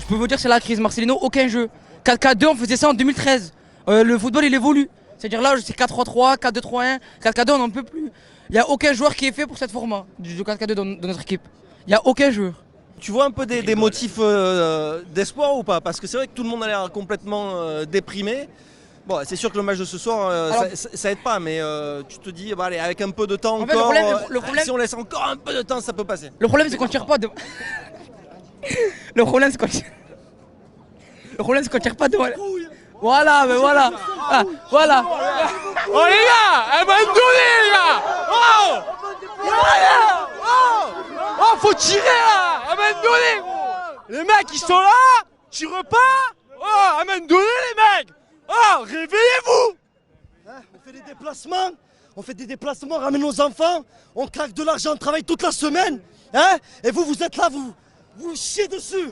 peux vous dire c'est la crise. Marcelino, aucun jeu. 4-4-2, on faisait ça en 2013. Le football, il évolue. C'est-à-dire là, c'est 4-3-3, 4-2-3-1, 4-4-2, on n'en peut plus. Il n'y a aucun joueur qui est fait pour cette format du 4-4-2 dans notre équipe. Il n'y a aucun joueur. Tu vois un peu des motifs d'espoir ou pas? Parce que c'est vrai que tout le monde a l'air complètement déprimé. Bon, c'est sûr que le match de ce soir, ça aide pas, mais tu te dis, bah, allez, avec un peu de temps encore, le problème, si on laisse encore un peu de temps, ça peut passer. Le problème, c'est qu'on tire pas de... Le problème, c'est qu'on tire... Le problème, c'est qu'on tire pas de... Voilà, mais voilà. Ah, voilà. Oh les gars, elle m'a donné les gars. Oh, oh, faut tirer là. Elle m'a donné gros. Les mecs ils sont là, tirent pas. Oh, elle m'a donné les mecs. Oh, réveillez-vous. On fait des déplacements, on ramène nos enfants, on craque de l'argent, on travaille toute la semaine. Hein? Et vous êtes là, vous chiez dessus.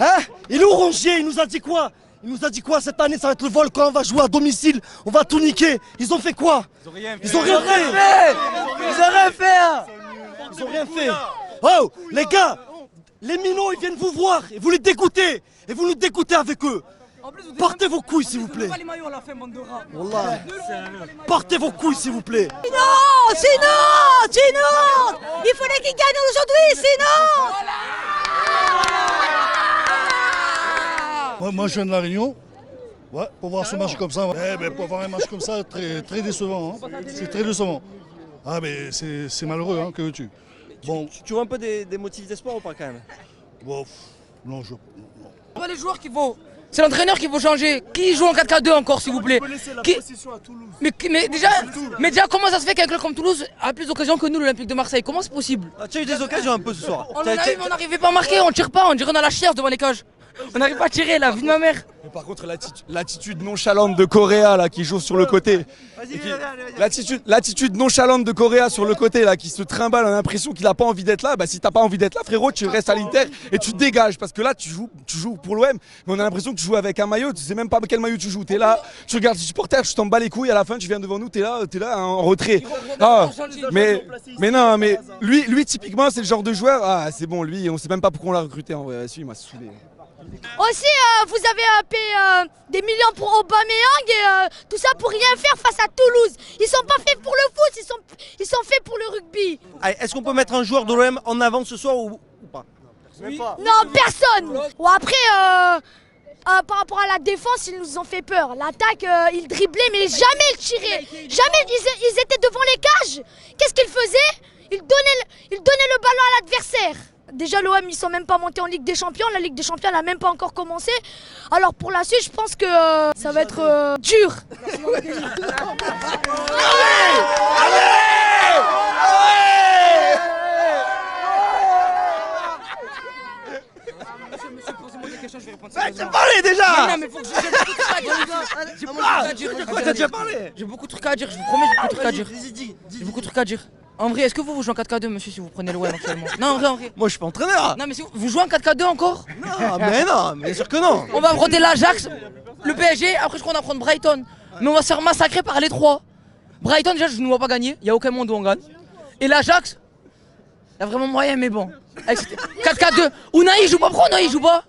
Hein? Et nous, Rongier, il nous a dit quoi? Il nous a dit quoi cette année? Ça va être le vol quand on va jouer à domicile, on va tout niquer. Ils ont fait quoi? Ils ont rien fait. Ils ont rien fait. Oh, les gars, les minots, ils viennent vous voir et vous les dégoûtez. Et vous nous dégoûtez avec eux. Portez vos couilles s'il vous plaît. Wallah. Portez vos couilles s'il vous plaît. Sinon, il fallait qu'ils gagnent aujourd'hui, sinon. Moi je viens de La Réunion, ouais, pour voir ce match comme ça. Pour voir un match comme ça, très, très décevant. Hein. C'est très décevant. Ah mais c'est malheureux, hein, que veux-tu. Bon. Tu vois un peu des motifs d'espoir ou pas quand même? Bon, non, je... C'est pas les joueurs qu'il faut. C'est l'entraîneur qu'il faut changer. Qui joue en 4-4-2 encore, s'il vous plaît? Mais déjà, comment ça se fait qu'un club comme Toulouse a plus d'occasions que nous, l'Olympique de Marseille? Comment c'est possible? Tu as eu des occasions un peu ce soir. On n'arrivait pas à marquer, on tire pas, on dirait qu'on a la chiasse devant les cages. On n'arrive pas à tirer, la vie de ma mère. Mais par contre, l'attitude nonchalante de Correa là qui joue sur le côté. L'attitude nonchalante de Correa sur le côté là qui se trimballe, on a l'impression qu'il a pas envie d'être là. Bah si t'as pas envie d'être là, frérot, tu restes à l'Inter et tu te dégages parce que là tu joues pour l'OM, mais on a l'impression que tu joues avec un maillot. Tu sais même pas quel maillot tu joues. T'es là, tu regardes les supporters, tu t'en bats les couilles. À la fin, tu viens devant nous, t'es là en retrait. Ah, mais non, mais lui typiquement c'est le genre de joueur. Ah c'est bon, lui, on sait même pas pourquoi on l'a recruté. En vrai, si, il m'a saoulé. Aussi, vous avez payé des millions pour Aubameyang et tout ça pour rien faire face à Toulouse. Ils sont pas faits pour le foot, ils sont faits pour le rugby. Allez, est-ce qu'on peut mettre un joueur de l'OM en avant ce soir ou pas? Non, personne. Bon, après, par rapport à la défense, ils nous ont fait peur. L'attaque, ils driblaient, mais jamais ils tiraient. Jamais ils étaient devant les cages. Qu'est-ce qu'ils faisaient? Ils donnaient le ballon à l'adversaire. Déjà l'OM ils sont même pas montés en Ligue des Champions, la Ligue des Champions n'a même pas encore commencé. Alors pour la suite je pense que ça va être dur. T'as parlé déjà! Non mais faut que j'ai beaucoup de trucs à dire. Je vous promets, j'ai beaucoup de trucs à dire. J'ai beaucoup de trucs à dire. En vrai, est-ce que vous jouez en 4-4-2, monsieur, si vous prenez l'OM actuellement? Non, en vrai. Moi je suis pas entraîneur! Non mais si vous jouez en 4-4-2 encore? Non, bien sûr que non! On va affronter l'Ajax, le PSG, après je crois qu'on affronte Brighton. Mais on va se faire massacrer par les trois. Brighton déjà je ne vois pas gagner, il n'y a aucun monde où on gagne. Et l'Ajax, il y a vraiment moyen mais bon. 4-4-2. Unai il joue pas, pourquoi Unai il joue pas?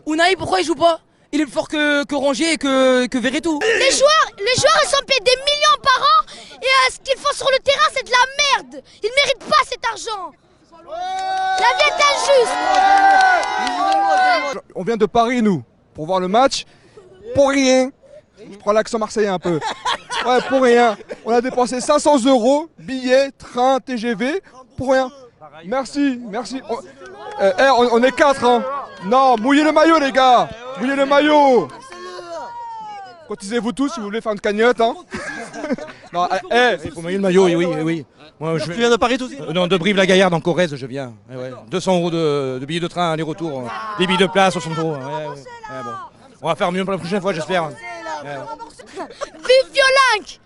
Unai pourquoi il joue pas? Il est plus fort que Rongier et que Verretou. Les joueurs ils sont payés des millions par an et ce qu'ils font sur le terrain c'est de la merde. Ils méritent pas cet argent. La vie est injuste. On vient de Paris nous pour voir le match. Pour rien. Je prends l'accent marseillais un peu. Ouais, pour rien. On a dépensé 500 €, billets, train, TGV, pour rien. Merci. On est 4 hein. Non, mouillez le maillot les gars. Mouillez le maillot. Cotisez-vous tous si vous voulez faire une cagnotte hein. Non, il faut mouiller le maillot, oui. Moi, Tu viens de Paris aussi? Non, de Brive-la-Gaillarde en Corrèze, je viens. Ouais. 200 € de billets de train aller-retour. Des billets de place, 60 €. Bon. On va faire mieux pour la prochaine fois, j'espère. Vive Violinck.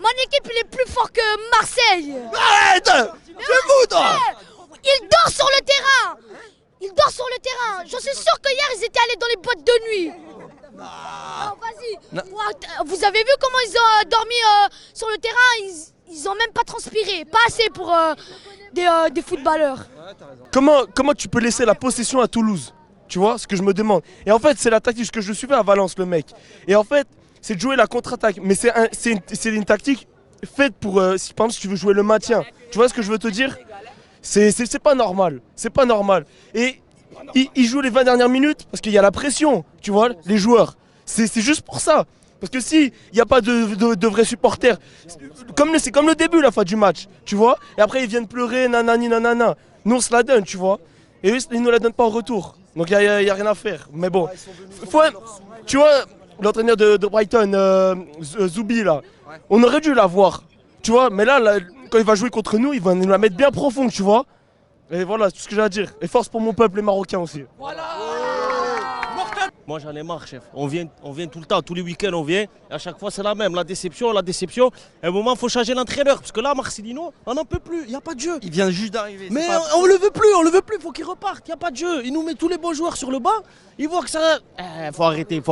Mon équipe il est plus fort que Marseille. Arrête! C'est fou toi! Il dort sur le terrain. J'en suis sûr que hier ils étaient allés dans les boîtes de nuit. Non, vas-y. Vous avez vu comment ils ont dormi sur le terrain? Ils ont même pas transpiré. Pas assez pour des footballeurs. Comment tu peux laisser la possession à Toulouse? Tu vois ce que je me demande. Et en fait, c'est la tactique, ce que je suis fait à Valence, le mec. Et en fait, c'est de jouer la contre-attaque. Mais c'est une tactique faite pour, si par exemple, si tu veux jouer le maintien. Tu vois ce que je veux te dire? C'est pas normal. C'est pas normal. Et ils jouent les 20 dernières minutes parce qu'il y a la pression, tu vois, les joueurs. C'est juste pour ça. Parce que s'il n'y a pas de vrais supporters, c'est comme le début, la fin du match, tu vois. Et après, ils viennent pleurer, nanani, nanana. Nous, on se la donne, tu vois. Et eux, ils ne la donnent pas en retour. Donc, il n'y a rien à faire. Mais bon, tu vois, l'entraîneur de Brighton, Zoubi, là, on aurait dû l'avoir. Tu vois, mais là, quand il va jouer contre nous, il va nous la mettre bien profonde, tu vois. Et voilà, c'est tout ce que j'ai à dire. Et force pour mon peuple, les Marocains aussi. Moi j'en ai marre, chef. On vient tout le temps, tous les week-ends on vient. Et à chaque fois c'est la même, la déception, la déception. À un moment il faut changer l'entraîneur. Parce que là, Marcelino, on n'en peut plus, il n'y a pas de jeu. Il vient juste d'arriver. Mais on le veut plus, il faut qu'il reparte, il n'y a pas de jeu. Il nous met tous les bons joueurs sur le banc. Il voit que ça... faut arrêter.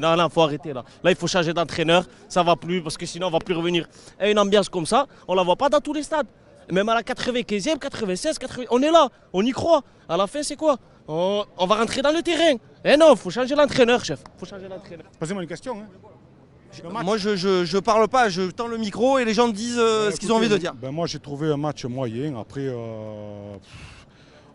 Non, faut arrêter là. Là il faut changer d'entraîneur, ça va plus parce que sinon on va plus revenir. Et une ambiance comme ça, on la voit pas dans tous les stades. Même à la 95e, 96, 80, on est là, on y croit. À la fin c'est quoi? On va rentrer dans le terrain. Eh non, faut changer l'entraîneur, chef. Faut changer l'entraîneur. Posez-moi une question. Hein. Moi, je parle pas, je tends le micro et les gens disent ce qu'ils ont envie de dire. Moi, j'ai trouvé un match moyen. Après,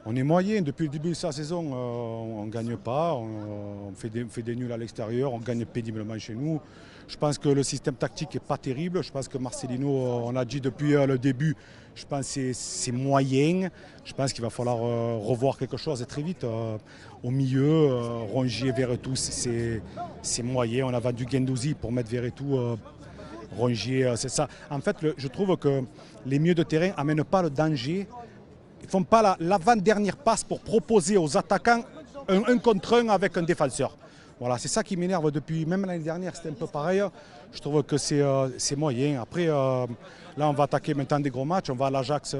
on est moyen. Depuis le début de sa saison, on ne gagne pas. On fait des nuls à l'extérieur. On gagne péniblement chez nous. Je pense que le système tactique n'est pas terrible. Je pense que Marcelino, on l'a dit depuis le début, je pense que c'est moyen. Je pense qu'il va falloir revoir quelque chose et très vite. Au milieu, Rongier, Verretou, c'est moyen. On a vendu Guendouzi pour mettre Verretou. Rongier, c'est ça. En fait, je trouve que les milieux de terrain n'amènent pas le danger. Ils ne font pas l'avant-dernière passe pour proposer aux attaquants un contre un avec un défenseur. Voilà, c'est ça qui m'énerve depuis, même l'année dernière, c'était un peu pareil. Je trouve que c'est moyen. Après, là, on va attaquer maintenant des gros matchs. On va à l'Ajax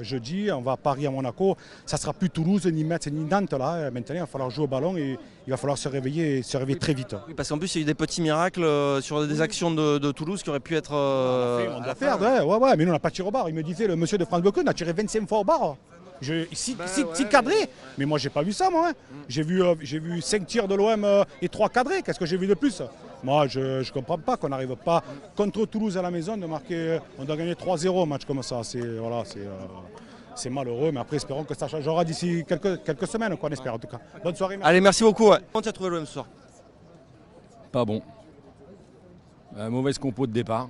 jeudi, on va à Paris, à Monaco. Ça ne sera plus Toulouse, ni Metz, ni Nantes. Là. Maintenant, il va falloir jouer au ballon et il va falloir se réveiller très vite. Oui, parce qu'en plus, il y a eu des petits miracles sur des actions de Toulouse qui auraient pu être... on doit faire, ouais, mais nous, on n'a pas tiré au bar. Il me disait, le monsieur de France Bleu, on a tiré 25 fois au bar. Si cadré, mais moi j'ai pas vu ça moi. J'ai vu 5 tirs de l'OM et 3 cadrés. Qu'est-ce que j'ai vu de plus? Moi je comprends pas qu'on n'arrive pas contre Toulouse à la maison de marquer. On doit gagner 3-0 un match comme ça. C'est malheureux, mais après espérons que ça changera d'ici quelques semaines, on espère en tout cas. Bonne soirée. Merci. Allez, merci beaucoup. Ouais. Comment tu as trouvé l'OM ce soir? Pas bon. Mauvaise compo de départ.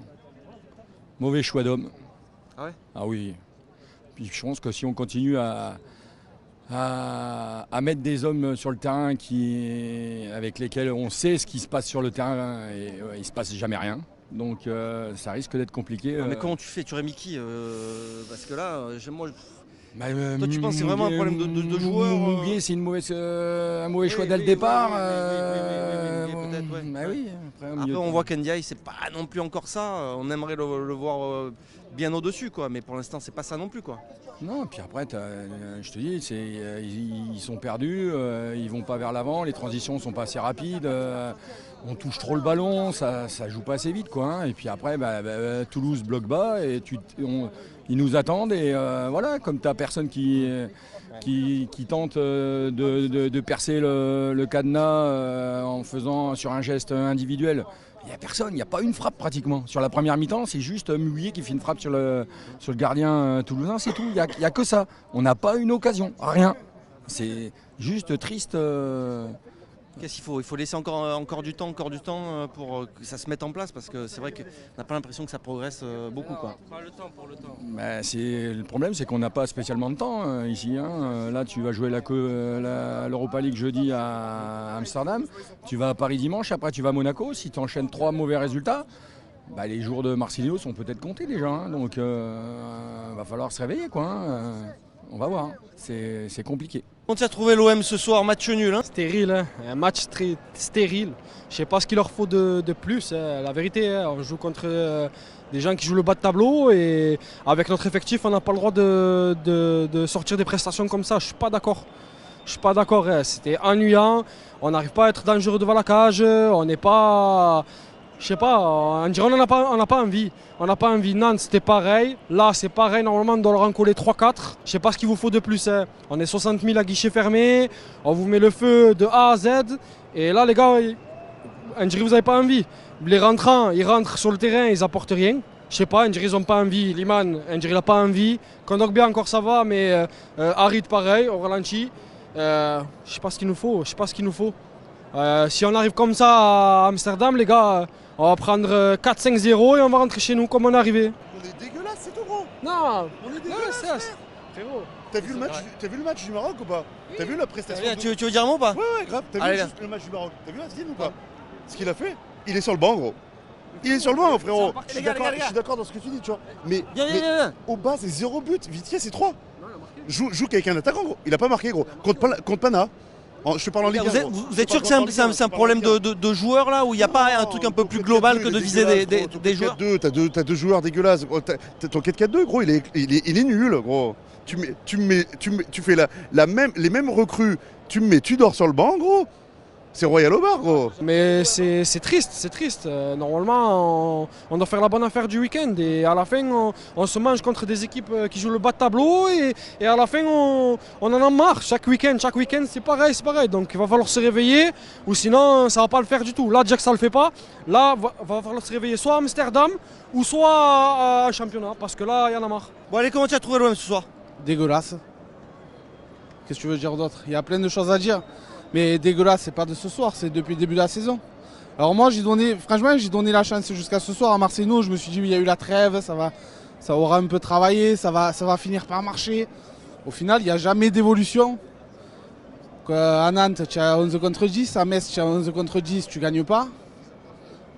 Mauvais choix d'homme. Ah ouais? Ah oui. Puis je pense que si on continue à mettre des hommes sur le terrain avec lesquels on sait ce qui se passe sur le terrain, et il ne se passe jamais rien. Donc ça risque d'être compliqué. Mais comment tu fais? Tu aurais mis qui? Parce que là, moi... Toi, tu penses que c'est vraiment un problème de joueur? Mouguier, c'est un mauvais choix dès le départ. Peut-être, ouais. Bah oui, après on voit qu'Ndiaye, c'est pas non plus encore ça. On aimerait le voir bien au-dessus, quoi. Mais pour l'instant, c'est pas ça non plus, quoi. Non, puis après, je te dis, ils sont perdus, ils vont pas vers l'avant, les transitions sont pas assez rapides, on touche trop le ballon, ça joue pas assez vite, quoi. Hein. Et puis après, Toulouse bloque bas et ils nous attendent et voilà, comme tu n'as personne qui tente de percer le cadenas en faisant sur un geste individuel. Il n'y a personne, il n'y a pas une frappe pratiquement. Sur la première mi-temps, c'est juste Muguier qui fait une frappe sur le gardien toulousain, c'est tout. Il n'y a que ça. On n'a pas une occasion, rien. C'est juste triste. Qu'est-ce qu'il faut? Il faut laisser encore du temps pour que ça se mette en place, parce que c'est vrai qu'on n'a pas l'impression que ça progresse beaucoup, quoi. Pas le temps pour le temps. Le problème, c'est qu'on n'a pas spécialement de temps ici. Hein. Là, tu vas jouer l'Europa League jeudi à Amsterdam. Tu vas à Paris dimanche, après tu vas à Monaco. Si tu enchaînes 3 mauvais résultats, les jours de Marcelino sont peut-être comptés déjà. Hein. Donc, va falloir se réveiller, quoi. Hein. On va voir, hein. C'est compliqué. Comment tu as trouvé l'OM ce soir? Match nul, hein? Stérile, hein. Un match très stérile. Je ne sais pas ce qu'il leur faut de plus. Hein. La vérité, hein. On joue contre des gens qui jouent le bas de tableau et avec notre effectif, on n'a pas le droit de sortir des prestations comme ça. Je ne suis pas d'accord. Hein. C'était ennuyant. On n'arrive pas à être dangereux devant la cage. On n'est pas... Je sais pas, on dirait on n'a pas envie. On n'a pas envie. Nantes, c'était pareil. Là, c'est pareil. Normalement, on doit leur en coller 3-4. Je sais pas ce qu'il vous faut de plus. Hein. On est 60 000 à guichet fermé. On vous met le feu de A à Z. Et là, les gars, on dirait que vous n'avez pas envie. Les rentrants, ils rentrent sur le terrain, ils apportent rien. Je sais pas, on dirait qu'ils n'ont pas envie. Liman, on dirait qu'il n'a pas envie. Kondogbia, encore ça va, mais Harit, pareil, au ralenti. Je sais pas ce qu'il nous faut. Je sais pas ce qu'il nous faut. Si on arrive comme ça à Amsterdam, les gars, on va prendre 4-5-0 et on va rentrer chez nous comme on est arrivé. On est dégueulasse, c'est tout gros. Non, on est dégueulasse. Frérot. T'as vu le match du Maroc ou pas? T'as vu la prestation Tu veux dire un mot ou pas? Ouais, grave. T'as vu le match du Maroc? T'as vu Askin ou pas? Ce qu'il a fait, il est sur le banc, gros. Il est sur le banc, frérot. Je suis d'accord dans ce que tu dis, tu vois. Mais au bas, c'est 0 but. Vitia, c'est 3. Joue avec un attaquant, gros. Il a pas marqué, gros. Contre Pana. Je te parle en Ligue 1. Vous êtes sûr que c'est un problème de joueurs là, où il n'y a pas un truc un peu plus global que de viser des joueurs? T'as deux joueurs dégueulasses. Ton 4-4-2, gros, il est nul, gros. Tu fais les mêmes recrues, tu dors sur le banc, gros. C'est royal au bar, gros. Mais c'est triste, c'est triste. Normalement, on doit faire la bonne affaire du week-end. Et à la fin, on se mange contre des équipes qui jouent le bas de tableau. Et à la fin, on en a marre. Chaque week-end, c'est pareil, c'est pareil. Donc il va falloir se réveiller. Ou sinon, ça ne va pas le faire du tout. Là, déjà que ça ne le fait pas, là, il va falloir se réveiller soit à Amsterdam ou soit à championnat. Parce que là, il y en a marre. Bon, allez, comment tu as trouvé l'OM ce soir? Dégueulasse. Qu'est-ce que tu veux dire d'autre? Il y a plein de choses à dire. Mais dégueulasse, c'est pas de ce soir, c'est depuis le début de la saison. Alors moi, j'ai donné la chance jusqu'à ce soir à Marseille-Nou. Je me suis dit, il y a eu la trêve, ça aura un peu travaillé, ça va finir par marcher. Au final, il n'y a jamais d'évolution. À Nantes, tu as 11 contre 10, à Metz, tu as 11 contre 10, tu ne gagnes pas.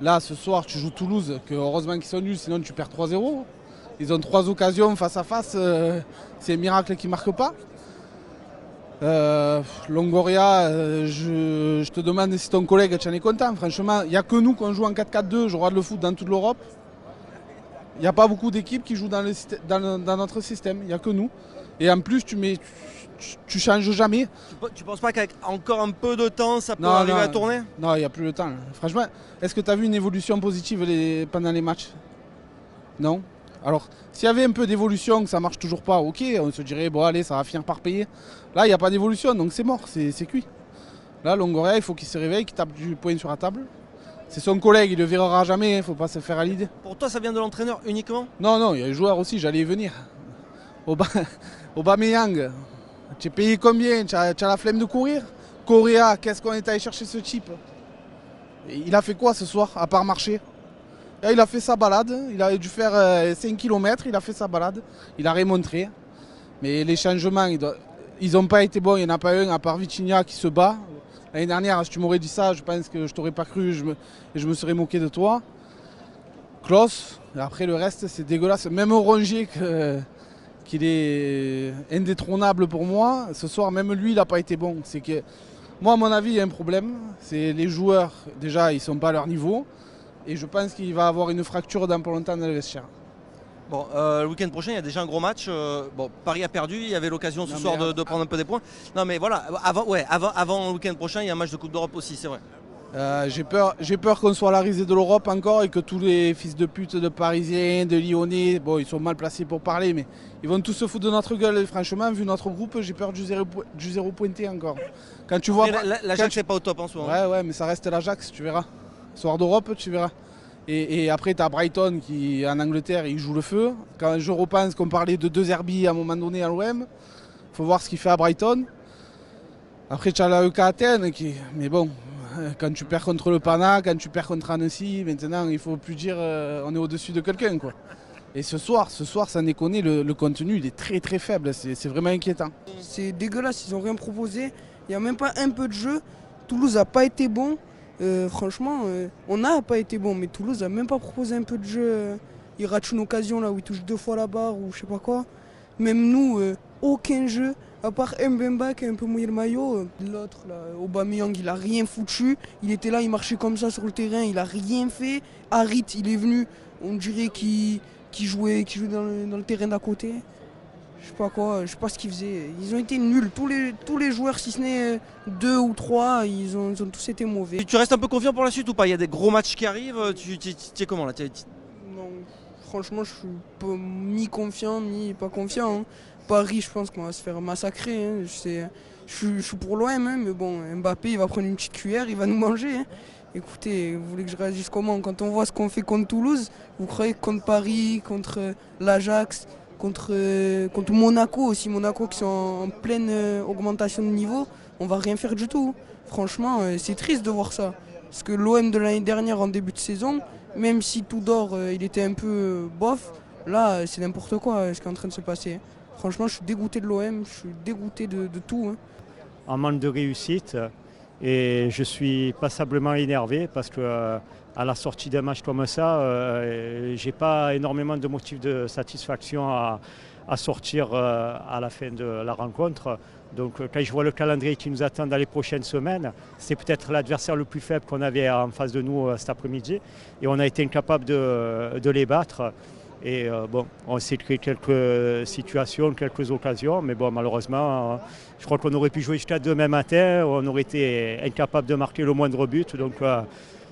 Là, ce soir, tu joues Toulouse, que heureusement qu'ils sont nuls, sinon tu perds 3-0. Ils ont 3 occasions face à face, c'est un miracle qu'ils ne marquent pas. Longoria, je te demande si ton collègue tu en es content. Franchement, il n'y a que nous qu'on joue en 4-4-2, je regarde le foot dans toute l'Europe. Il n'y a pas beaucoup d'équipes qui jouent dans notre système, il n'y a que nous. Et en plus, tu changes jamais. Tu penses pas qu'avec encore un peu de temps, ça peut arriver à tourner? Non, il n'y a plus le temps. Franchement, est-ce que tu as vu une évolution positive pendant les matchs? Non. Alors, s'il y avait un peu d'évolution, que ça marche toujours pas, ok, on se dirait, bon allez, ça va finir par payer. Là, il n'y a pas d'évolution, donc c'est mort, c'est cuit. Là, Longoria, il faut qu'il se réveille, qu'il tape du poing sur la table. C'est son collègue, il le verra jamais, il ne faut pas se faire à l'idée. Pour toi, ça vient de l'entraîneur uniquement? Non, il y a les joueurs aussi, j'allais y venir. Aubameyang, tu es payé combien? Tu as la flemme de courir? Correa, qu'est-ce qu'on est allé chercher ce type? Il a fait quoi ce soir, à part marcher? Là, il a fait sa balade, il a dû faire 5 km, il a fait sa balade, il a remontré. Mais les changements, ils n'ont pas été bons, il n'y en a pas un à part Vitinha qui se bat. L'année dernière, si tu m'aurais dit ça, je pense que je t'aurais pas cru et je me serais moqué de toi. Klaus, après le reste, c'est dégueulasse. Même Rongier, qu'il est indétrônable pour moi, ce soir, même lui, il n'a pas été bon. C'est que, moi, à mon avis, il y a un problème. C'est les joueurs, déjà, ils ne sont pas à leur niveau. Et je pense qu'il va avoir une fracture dans pas longtemps dans le vestiaire. Bon, le week-end prochain, il y a déjà un gros match. Bon, Paris a perdu, il y avait l'occasion ce soir de prendre un peu des points. Non mais voilà, avant le week-end prochain, il y a un match de Coupe d'Europe aussi, c'est vrai. J'ai peur qu'on soit à la risée de l'Europe encore et que tous les fils de pute de Parisiens, de Lyonnais, bon, ils sont mal placés pour parler, mais ils vont tous se foutre de notre gueule. Et franchement, vu notre groupe, j'ai peur du zéro pointé encore. Quand tu vois, l'Ajax n'est pas au top en ce moment. Ouais, mais ça reste l'Ajax, tu verras. Soir d'Europe, tu verras. Et après, tu as Brighton qui, en Angleterre, il joue le feu. Quand je repense qu'on parlait de 2 Herbie à un moment donné à l'OM, il faut voir ce qu'il fait à Brighton. Après, tu as la EK Athènes qui. Mais bon, quand tu perds contre le Pana, quand tu perds contre Annecy, maintenant, il ne faut plus dire on est au-dessus de quelqu'un, quoi. Et ce soir, sans déconner, le contenu, il est très très faible. C'est vraiment inquiétant. C'est dégueulasse, ils n'ont rien proposé. Il n'y a même pas un peu de jeu. Toulouse n'a pas été bon. Franchement, on n'a pas été bon, mais Toulouse n'a même pas proposé un peu de jeu. Il rate une occasion là où il touche 2 fois la barre ou je sais pas quoi. Même nous, aucun jeu, à part Mbemba qui a un peu mouillé le maillot. L'autre, là, Aubameyang, il a rien foutu. Il était là, il marchait comme ça sur le terrain, il a rien fait. Harit, il est venu, on dirait qu'il jouait dans le terrain d'à côté. je sais pas quoi, je sais pas ce qu'ils faisaient. Ils ont été nuls. Tous les joueurs, si ce n'est 2 ou 3, ils ont tous été mauvais. Tu restes un peu confiant pour la suite ou pas? Il y a des gros matchs qui arrivent, tu es comment là? Non, franchement, je suis pas ni confiant ni pas confiant. Hein. Paris, je pense qu'on va se faire massacrer. Hein. Je suis pour l'OM, hein, mais bon, Mbappé, il va prendre une petite cuillère, il va nous manger. Hein. Écoutez, vous voulez que je réagisse comment? Quand on voit ce qu'on fait contre Toulouse, vous croyez que contre Paris, contre l'Ajax, contre Monaco aussi, Monaco qui sont en pleine augmentation de niveau, on va rien faire du tout. Franchement, c'est triste de voir ça. Parce que l'OM de l'année dernière en début de saison, même si Tudor il était un peu bof, là c'est n'importe quoi ce qui est en train de se passer. Franchement, je suis dégoûté de l'OM, je suis dégoûté de tout. Hein. En manque de réussite, et je suis passablement énervé parce que à la sortie d'un match comme ça, j'ai pas énormément de motifs de satisfaction à sortir à la fin de la rencontre. Donc quand je vois le calendrier qui nous attend dans les prochaines semaines, c'est peut-être l'adversaire le plus faible qu'on avait en face de nous cet après-midi. Et on a été incapable de les battre. Et bon, on s'est créé quelques situations, quelques occasions, mais bon, malheureusement, je crois qu'on aurait pu jouer jusqu'à demain matin, on aurait été incapable de marquer le moindre but. Donc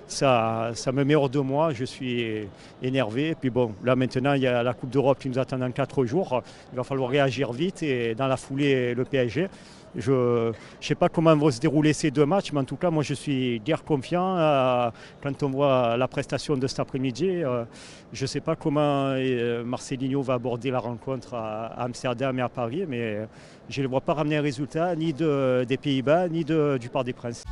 ça me met hors de moi, je suis énervé. Et puis bon, là maintenant, il y a la Coupe d'Europe qui nous attend dans 4 jours. Il va falloir réagir vite et dans la foulée, le PSG. Je ne sais pas comment vont se dérouler ces 2 matchs, mais en tout cas, moi je suis guère confiant quand on voit la prestation de cet après-midi. Je ne sais pas comment Marcelinho va aborder la rencontre à Amsterdam et à Paris, mais je ne le vois pas ramener un résultat ni des Pays-Bas, ni du Parc des Princes.